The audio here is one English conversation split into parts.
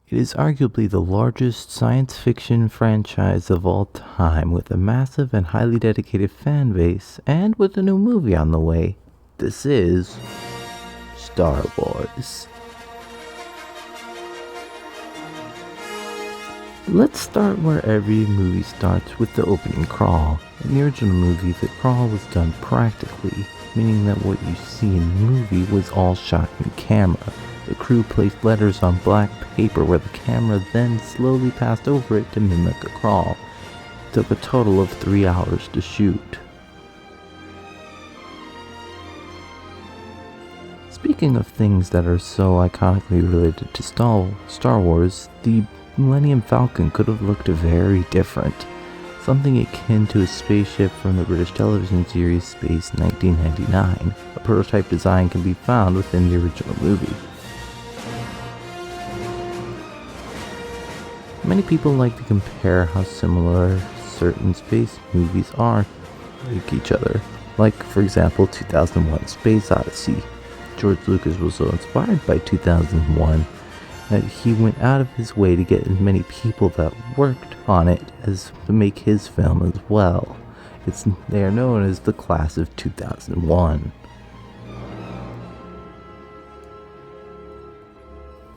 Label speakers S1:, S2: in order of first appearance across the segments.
S1: It is arguably the largest science fiction franchise of all time, with a massive and highly dedicated fan base, and with a new movie on the way. This is Star Wars. Let's start where every movie starts, with the opening crawl. In the original movie, the crawl was done practically, meaning that what you see in the movie was all shot in camera. The crew placed letters on black paper where the camera then slowly passed over it to mimic a crawl. It took a total of 3 hours to shoot. Speaking of things that are so iconically related to Star Wars, the Millennium Falcon could have looked very different. Something akin to a spaceship from the British television series Space 1999. A prototype design can be found within the original movie. Many people like to compare how similar certain space movies are like each other. Like, for example, 2001: Space Odyssey. George Lucas was so inspired by 2001 that he went out of his way to get as many people that worked on it as to make his film as well. They are known as the class of 2001.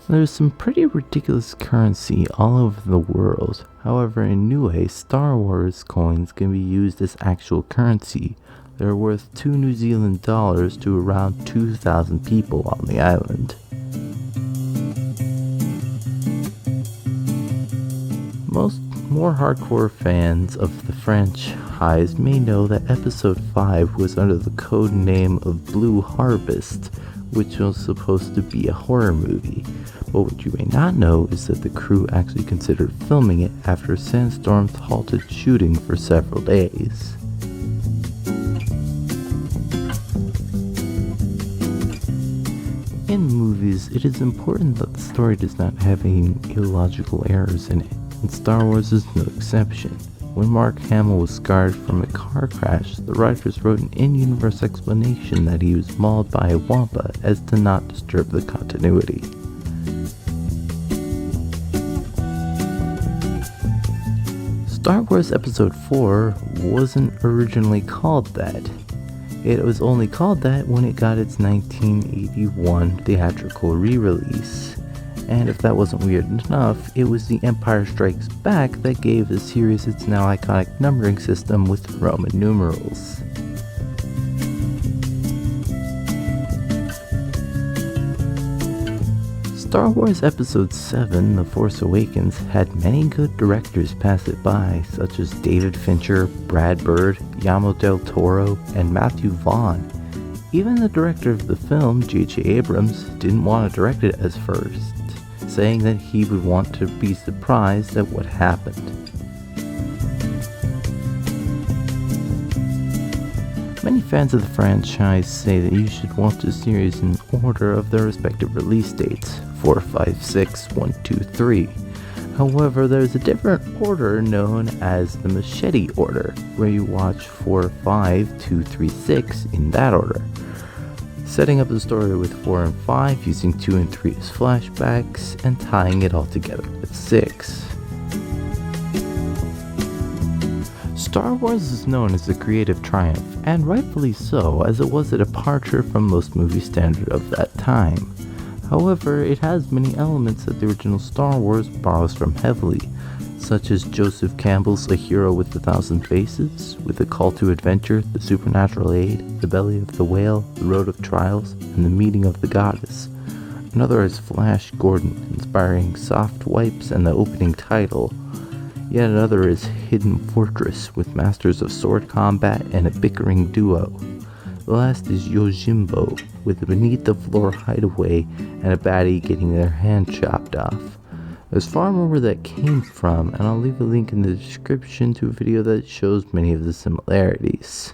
S1: There's some pretty ridiculous currency all over the world. However, in Niue, Star Wars coins can be used as actual currency. They're worth 2 New Zealand dollars to around 2,000 people on the island. Most more hardcore fans of the franchise may know that Episode 5 was under the code name of Blue Harvest, which was supposed to be a horror movie. But what you may not know is that the crew actually considered filming it after sandstorms halted shooting for several days. In movies, it is important that the story does not have any illogical errors in it, and Star Wars is no exception. When Mark Hamill was scarred from a car crash, the writers wrote an in-universe explanation that he was mauled by a wampa as to not disturb the continuity. Star Wars Episode 4 wasn't originally called that. It was only called that when it got its 1981 theatrical re-release. And if that wasn't weird enough, it was The Empire Strikes Back that gave the series its now iconic numbering system with Roman numerals. Star Wars Episode 7, The Force Awakens, had many good directors pass it by, such as David Fincher, Brad Bird, Guillermo del Toro, and Matthew Vaughn. Even the director of the film, J.J. Abrams, didn't want to direct it at first, saying that he would want to be surprised at what happened. Many fans of the franchise say that you should watch the series in order of their respective release dates, 4, 5, 6, 1, 2, 3. However, there's a different order known as the machete order, where you watch 4, 5, 2, 3, 6 in that order, setting up the story with 4 and 5, using 2 and 3 as flashbacks, and tying it all together with 6. Star Wars is known as a creative triumph, and rightfully so, as it was a departure from most movie standard of that time. However, it has many elements that the original Star Wars borrows from heavily, such as Joseph Campbell's A Hero with 1,000 Faces, with the call to adventure, the supernatural aid, the belly of the whale, the road of trials, and the meeting of the goddess. Another is Flash Gordon, inspiring soft wipes and the opening title. Yet another is Hidden Fortress, with masters of sword combat and a bickering duo. The last is Yojimbo, with a beneath-the-floor hideaway and a baddie getting their hand chopped off. There's far more where that came from, and I'll leave a link in the description to a video that shows many of the similarities.